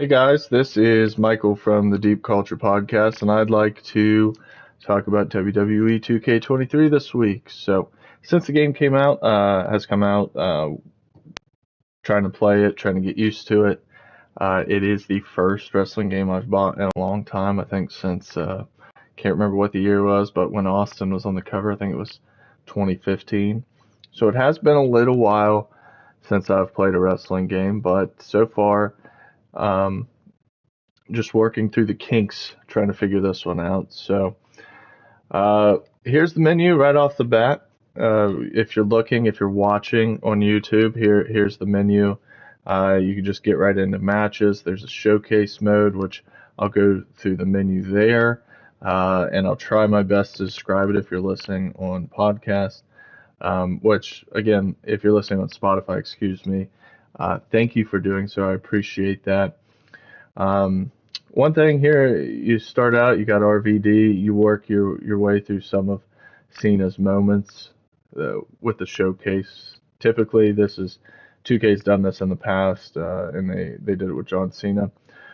Hey guys, this is Michael from the Deep Culture Podcast, and I'd like to talk about WWE 2K23 this week. So, since the game has come out, trying to play it, trying to get used to it. It is the first wrestling game I've bought in a long time. I think since can't remember what the year was, but when Austin was on the cover, I think it was 2015. So it has been a little while since I've played a wrestling game, but so far. Um, just working through the kinks, trying to figure this one out. So here's the menu right off the bat. If you're watching on YouTube, here's the menu. You can just get right into matches. There's a showcase mode, which I'll go through the menu there, and I'll try my best to describe it if you're listening on podcast. Which again, if you're listening on Spotify, excuse me. Thank you for doing so. I appreciate that. One thing here, you start out, you got RVD, you work your way through some of Cena's moments with the showcase. Typically, this is 2K's done this in the past, and they did it with John Cena.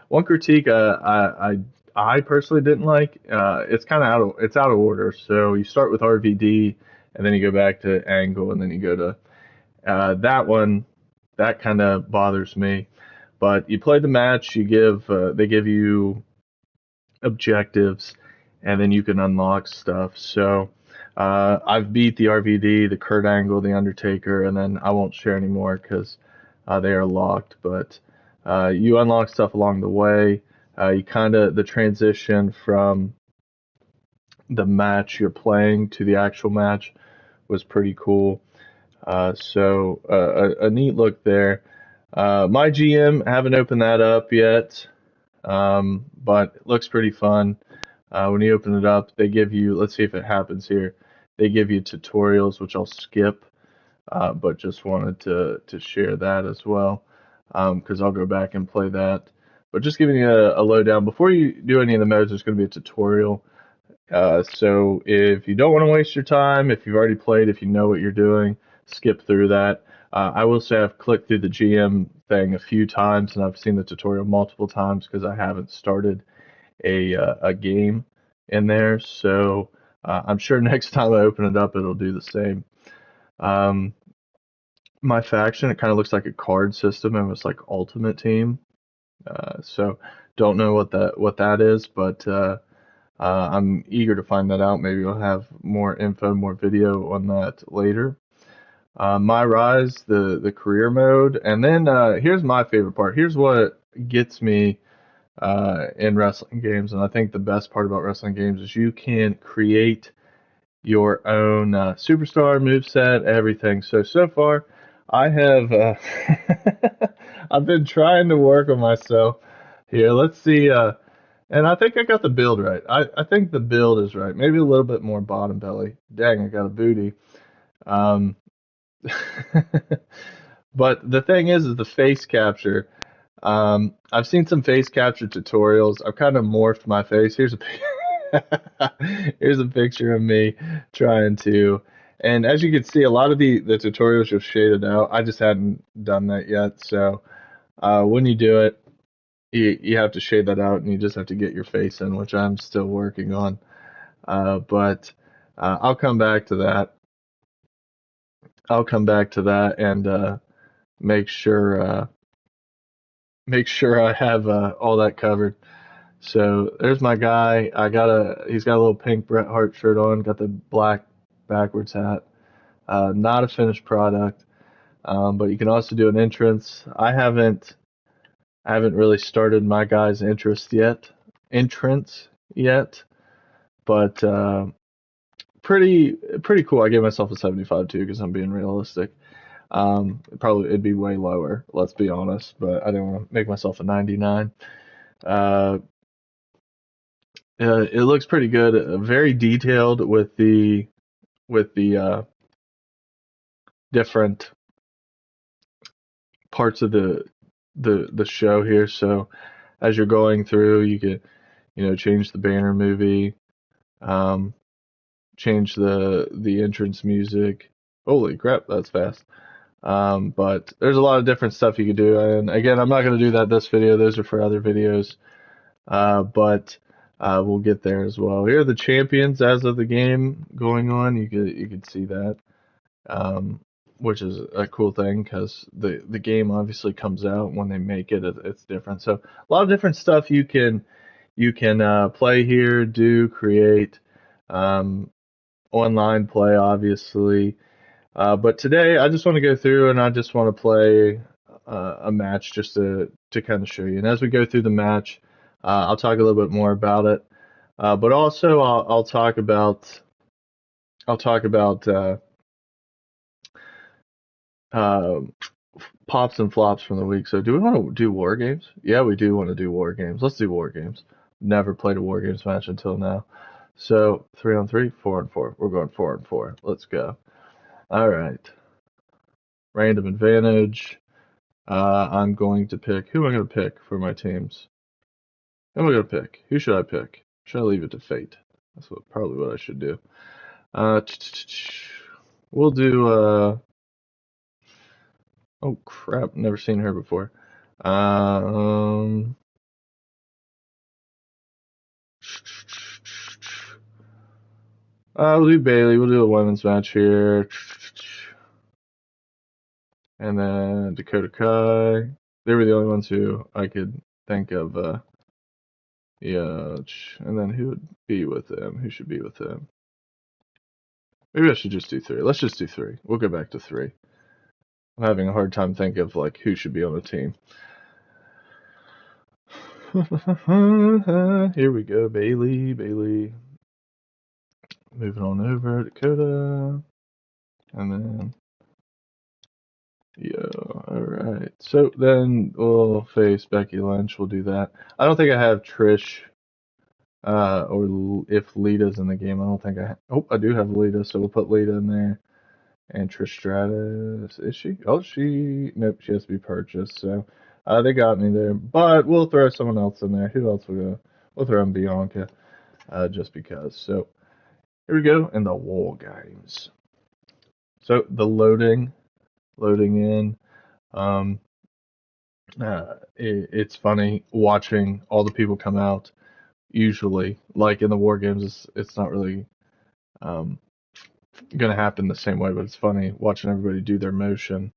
One critique I personally didn't like, it's kind of out of order. So you start with RVD, and then you go back to Angle, and then you go to that one. That kind of bothers me. But you play the match, they give you objectives, and then you can unlock stuff. So I've beat the RVD, the Kurt Angle, the Undertaker, and then I won't share anymore because they are locked. But you unlock stuff along the way. The transition from the match you're playing to the actual match was pretty cool. A neat look there. My GM, haven't opened that up yet, but it looks pretty fun. When you open it up, they give you, let's see if it happens here. They give you tutorials, which I'll skip, but just wanted to share that as well, because I'll go back and play that. But just giving you a lowdown. Before you do any of the modes, there's going to be a tutorial. So if you don't want to waste your time, if you've already played, if you know what you're doing, skip through that. I will say I've clicked through the GM thing a few times, and I've seen the tutorial multiple times because I haven't started a game in there. So I'm sure next time I open it up, it'll do the same. My faction, it kind of looks like a card system. It was like Ultimate Team. So don't know what that is, but I'm eager to find that out. Maybe we'll have more info, more video on that later. My Rise, the career mode, and then here's my favorite part. Here's what gets me in wrestling games, and I think the best part about wrestling games is you can create your own superstar moveset, everything. So far, I have I've been trying to work on myself here. Let's see. And I think I got the build right. I think the build is right. Maybe a little bit more bottom belly. Dang, I got a booty. Um, but the thing is the face capture. I've seen some face capture tutorials. I've kind of morphed my face. Here's a picture of me trying to. And as you can see, a lot of the tutorials just shaded out. I just hadn't done that yet. So when you do it, you have to shade that out, and you just have to get your face in, which I'm still working on. But I'll come back to that. And make sure I have all that covered. So there's my guy. He's got a little pink Bret Hart shirt on, got the black backwards hat. Not a finished product, but you can also do an entrance. I haven't really started my guy's entrance yet, but pretty cool. I gave myself a 75 too because I'm being realistic. It'd be way lower, let's be honest, but I didn't want to make myself a 99. It looks pretty good, very detailed with the different parts of the show here. So as you're going through, you can change the banner movie, change the entrance music. Holy crap, that's fast. But there's a lot of different stuff you could do. And again, I'm not going to do that this video. Those are for other videos. But we'll get there as well. Here are the champions as of the game going on. You could see that, which is a cool thing because the game obviously comes out when they make it. It's different. So a lot of different stuff you can play here, do, create, online play, obviously. But today I just want to go through and I just want to play a match just to kind of show you. And as we go through the match, I'll talk a little bit more about it. But also I'll talk about pops and flops from the week. So do we want to do war games? Yeah, we do want to do war games. Let's do war games. Never played a war games match until now. So 3-on-3, 4-on-4. We're going 4-on-4. Let's go. All right. Random advantage. I'm going to pick. Who am I going to pick for my teams? Who am I going to pick? Who should I pick? Should I leave it to fate? That's probably what I should do. We'll do. Oh crap! Never seen her before. We'll do Bailey. We'll do a women's match here. And then Dakota Kai. They were the only ones who I could think of. Yeah. And then who would be with them? Who should be with them? Maybe I should just do 3. Let's just do 3. We'll go back to 3. I'm having a hard time thinking of like who should be on the team. Here we go, Bailey. Moving on over Dakota, and then alright. So then we'll face Becky Lynch. We'll do that. I don't think I have Trish, or if Lita's in the game. I don't think I do have Lita, so we'll put Lita in there. And Trish Stratus, is she? Oh, nope, she has to be purchased. So they got me there, but we'll throw someone else in there. Who else we'll throw in Bianca, just because. So here we go in the war games. So the loading in. It's funny watching all the people come out. Usually, like in the war games, it's not really gonna happen the same way, but it's funny watching everybody do their motion.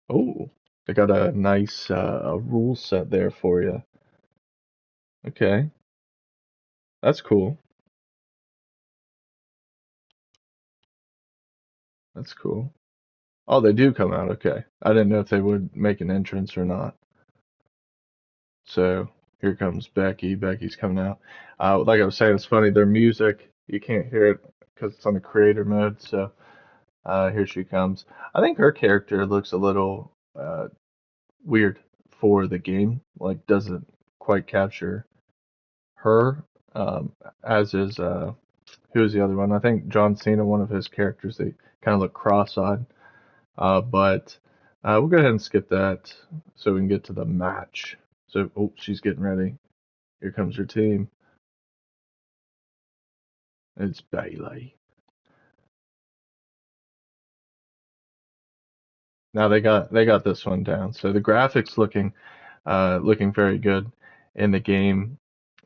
Oh, they got a nice rule set there for you. Okay, that's cool. That's cool. Oh, they do come out. Okay, I didn't know if they would make an entrance or not. So here comes Becky. Becky's coming out. Like I was saying, it's funny. Their music, you can't hear it because it's on the creator mode. So here she comes. I think her character looks a little weird for the game. Like doesn't quite capture her. As is who is the other one? I think John Cena. One of his characters, they kind of look cross-eyed. But we'll go ahead and skip that so we can get to the match. So, oh, she's getting ready. Here comes her team. It's Bailey. Now they got this one down. So the graphics looking very good in the game.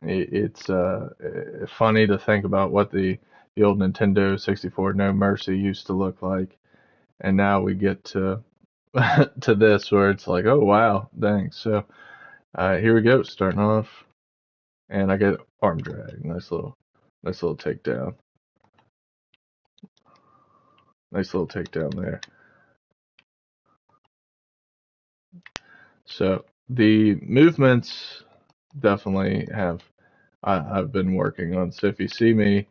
It's funny to think about what the old Nintendo 64 No Mercy used to look like, and now we get to to this where it's like, oh wow, thanks. So here we go, starting off, and I get arm drag. Nice little takedown. Nice little takedown there. So the movements definitely I've been working on. So if you see me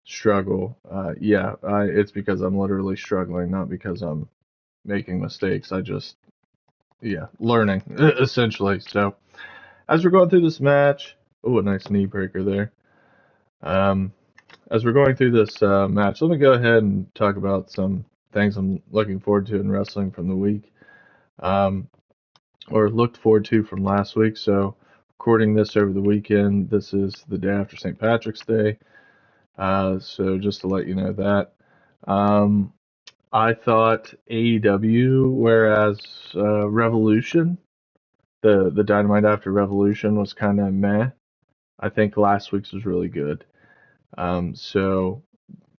struggle, it's because I'm literally struggling, not because I'm making mistakes. I just learning essentially. So as we're going through this match, oh, a nice knee breaker there. As we're going through this match, let me go ahead and talk about some things I'm looking forward to in wrestling from the week, or looked forward to from last week. So recording this over the weekend. This is the day after St. Patrick's Day. So just to let you know that. I thought AEW, whereas Revolution, the Dynamite after Revolution was kind of meh. I think last week's was really good. So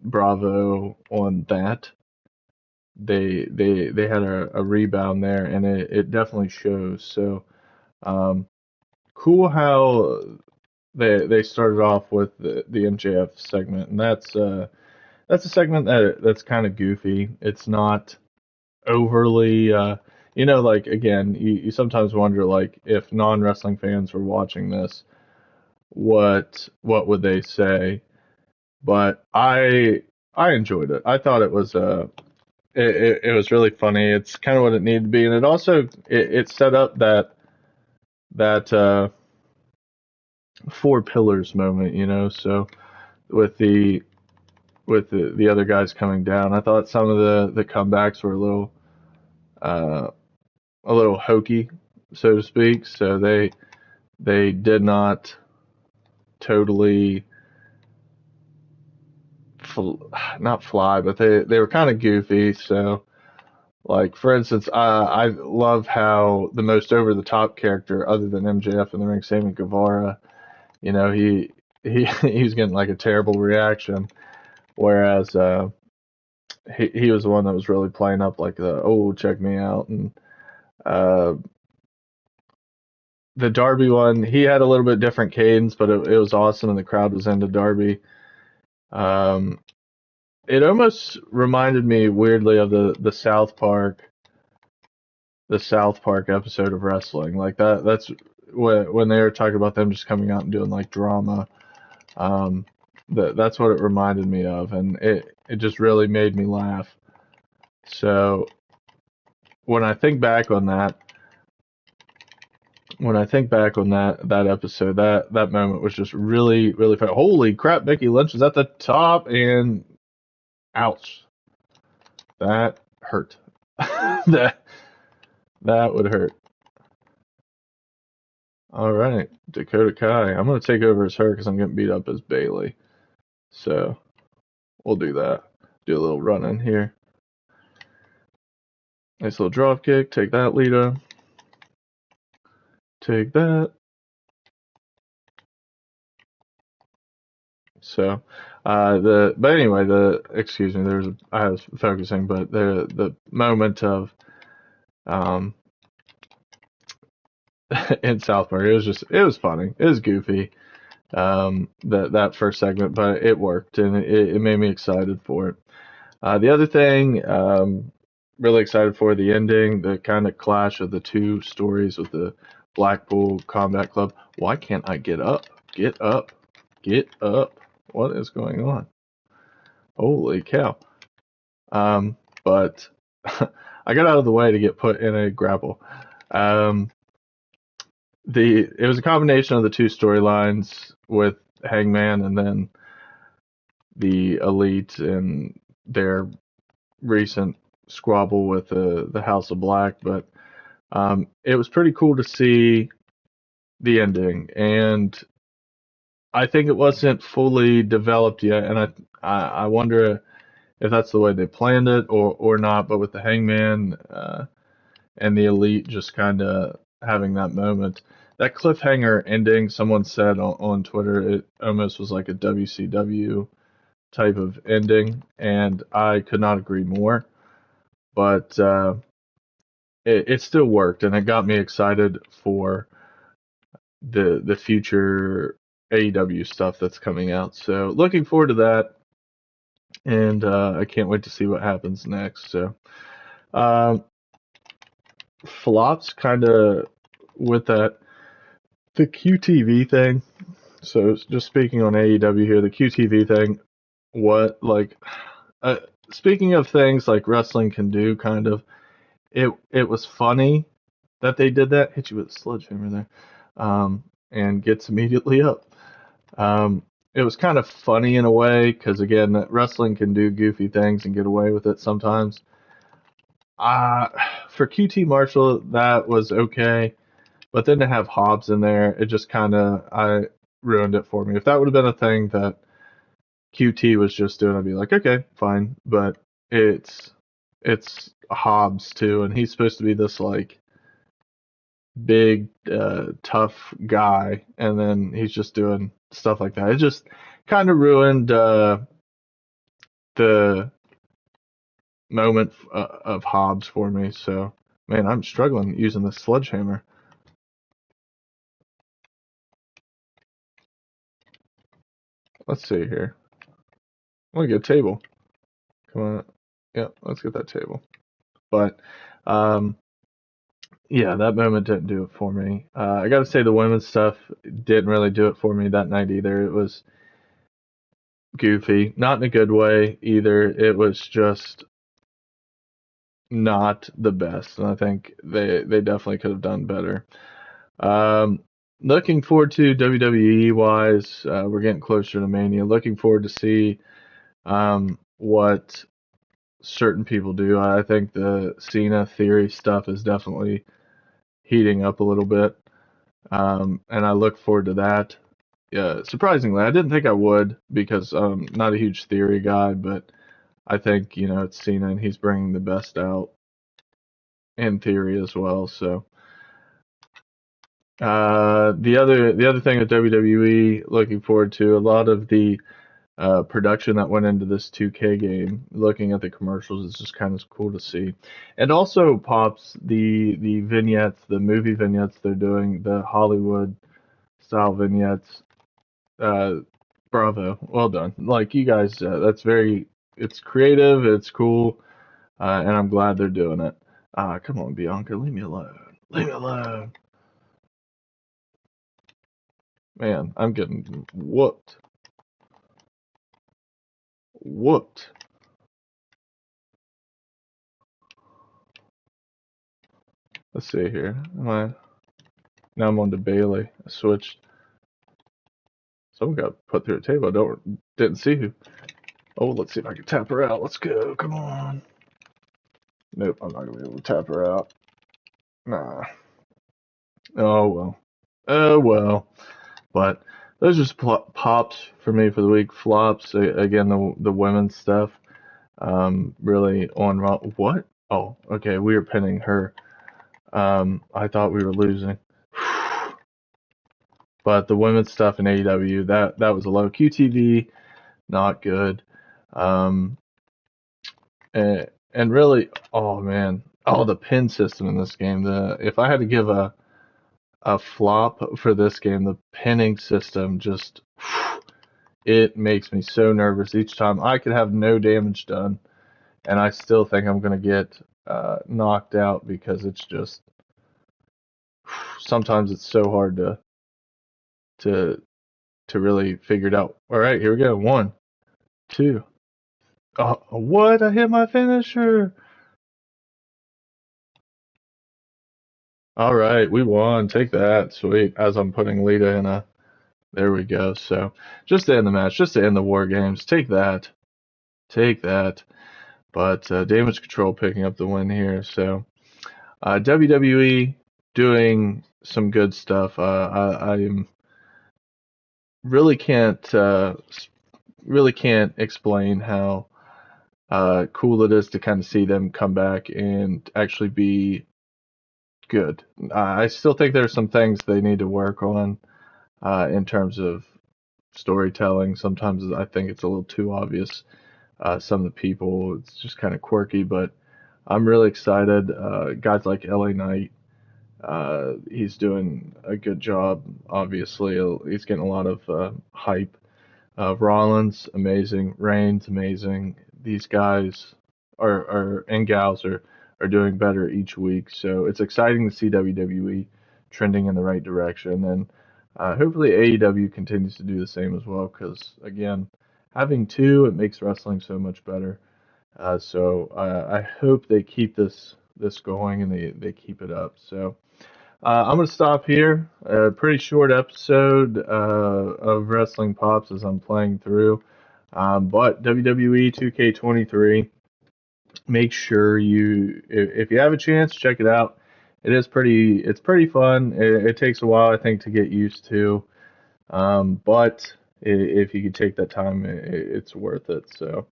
bravo on that. They had a rebound there, and it definitely shows. So um, cool how they started off with the MJF segment, and that's a segment that's kind of goofy. It's not overly, like again, you sometimes wonder like if non-wrestling fans were watching this, what would they say? But I enjoyed it. I thought it was it was really funny. It's kind of what it needed to be, and it also it set up that four pillars moment, So with the other guys coming down, I thought some of the comebacks were uh, a little hokey, so to speak. So they did not totally not fly, but they were kind of goofy. So like for instance, I love how the most over the top character other than MJF in the ring, Sammy Guevara, he was getting like a terrible reaction, whereas he was the one that was really playing up like the check me out. And uh the Darby one, he had a little bit different cadence, but it was awesome, and the crowd was into Darby. Um, it almost reminded me weirdly of the South Park episode of wrestling, like that. That's when they were talking about them just coming out and doing like drama. Um, that's what it reminded me of, and it just really made me laugh. So when I think back on that, that episode, that moment was just really, really fun. Holy crap, Becky Lynch is at the top, and ouch, that hurt. that that would hurt. All right, Dakota Kai. I'm gonna take over as her because I'm getting beat up as Bailey. So we'll do that. Do a little run in here. Nice little drop kick. Take that, Lita. Take that. So, but anyway, excuse me, I was focusing, but the moment of, um, in South Park, it was funny. It was goofy, that first segment, but it worked and it made me excited for it. The other thing, really excited for the ending, the kind of clash of the two stories with the Blackpool Combat Club. Why can't I get up? Get up. Get up. What is going on? Holy cow. But I got out of the way to get put in a grapple. Um, it was a combination of the two storylines with Hangman and then the Elite and their recent squabble with the House of Black, but it was pretty cool to see the ending, and I think it wasn't fully developed yet, and I wonder if that's the way they planned it or not. But with the Hangman and the Elite just kind of having that moment, that cliffhanger ending, someone said on Twitter, it almost was like a WCW type of ending, and I could not agree more. But it still worked, and it got me excited for the future AEW stuff that's coming out. So looking forward to that, and I can't wait to see what happens next. So um, flops kind of with that the QTV thing. So just speaking on AEW here, the QTV thing. What like speaking of things like wrestling can do, kind of it was funny that they did that. Hit you with a sledgehammer there, and gets immediately up. It was kind of funny in a way because again, wrestling can do goofy things and get away with it sometimes. For QT Marshall, that was okay, but then to have Hobbs in there, it just kind of I ruined it for me. If that would have been a thing that QT was just doing, I'd be like, okay, fine. But it's it's Hobbs too, and he's supposed to be this like big, tough guy, and then he's just doing stuff like that. It just kind of ruined the moment of Hobbs for me. So, man, I'm struggling using this sledgehammer. Let's see here. I want to get a table. Come on. Yeah, let's get that table. But, yeah, that moment didn't do it for me. I got to say the women's stuff didn't really do it for me that night either. It was goofy, not in a good way either. It was just not the best, and I think they definitely could have done better. Um, Looking forward to WWE wise, we're getting closer to Mania. Looking forward to see what certain people do. I think the Cena Theory stuff is definitely heating up a little bit, and I look forward to that. Yeah, surprisingly, I didn't think I would because I'm not a huge Theory guy, but I think it's Cena and he's bringing the best out in Theory as well. So the other thing with WWE, looking forward to a lot of the production that went into this 2K game. Looking at the commercials is just kind of cool to see, and also pops the vignettes, the movie vignettes they're doing, the Hollywood style vignettes. Bravo, well done. Like you guys, it's creative, it's cool, and I'm glad they're doing it. Come on, Bianca, leave me alone. Leave me alone. Man, I'm getting whooped. Whooped. Let's see here. Now I'm on to Bailey. I switched. Someone got put through a table. Didn't see who. Oh, let's see if I can tap her out. Let's go. Come on. Nope, I'm not gonna be able to tap her out. Nah. Oh well. Oh well. But those are just pops for me for the week. Flops again. The women's stuff. Really on Raw. What? Oh, okay. We were pinning her. I thought we were losing. But the women's stuff in AEW, that was a low. QTV, not good. Um, and really, oh man, the pin system in this game. If I had to give a flop for this game, the pinning system just it makes me so nervous each time. I could have no damage done, and I still think I'm gonna get knocked out because it's just sometimes it's so hard to really figure it out. All right, here we go. 1, 2. Oh, what? I hit my finisher. All right, we won. Take that. Sweet. As I'm putting Lita in a. There we go. So, just to end the match, just to end the War Games. Take that. Take that. But Damage Control picking up the win here. So, WWE doing some good stuff. I really can't explain how cool it is to kind of see them come back and actually be good. I still think there's some things they need to work on in terms of storytelling. Sometimes I think it's a little too obvious. Some of the people, it's just kind of quirky, but I'm really excited. Guys like LA Knight, he's doing a good job. Obviously, he's getting a lot of hype. Rollins, amazing. Reigns, amazing. These guys and gals are doing better each week. So it's exciting to see WWE trending in the right direction. And hopefully AEW continues to do the same as well. Because, again, having two, it makes wrestling so much better. So I hope they keep this going and they keep it up. So I'm going to stop here. A pretty short episode of Wrestling Pops as I'm playing through. But WWE 2K23, make sure if you have a chance, check it out. It's pretty fun. It takes a while, I think, to get used to. But if you could take that time, it's worth it. So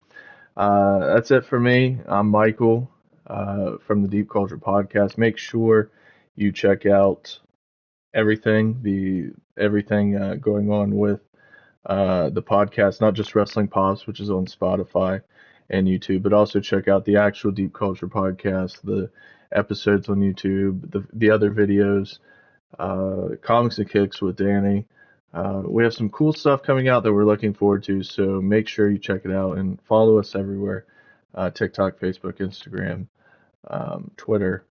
that's it for me. I'm Michael. from the Deep Culture Podcast. Make sure you check out everything going on with the podcast, not just Wrestling Pops, which is on Spotify and YouTube, but also check out the actual Deep Culture Podcast, the episodes on YouTube, the other videos, Comics and Kicks with Danny. We have some cool stuff coming out that we're looking forward to, so make sure you check it out and follow us everywhere. TikTok, Facebook, Instagram, Twitter,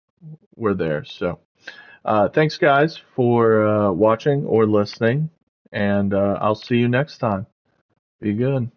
we're there. So thanks, guys, for watching or listening, and I'll see you next time. Be good.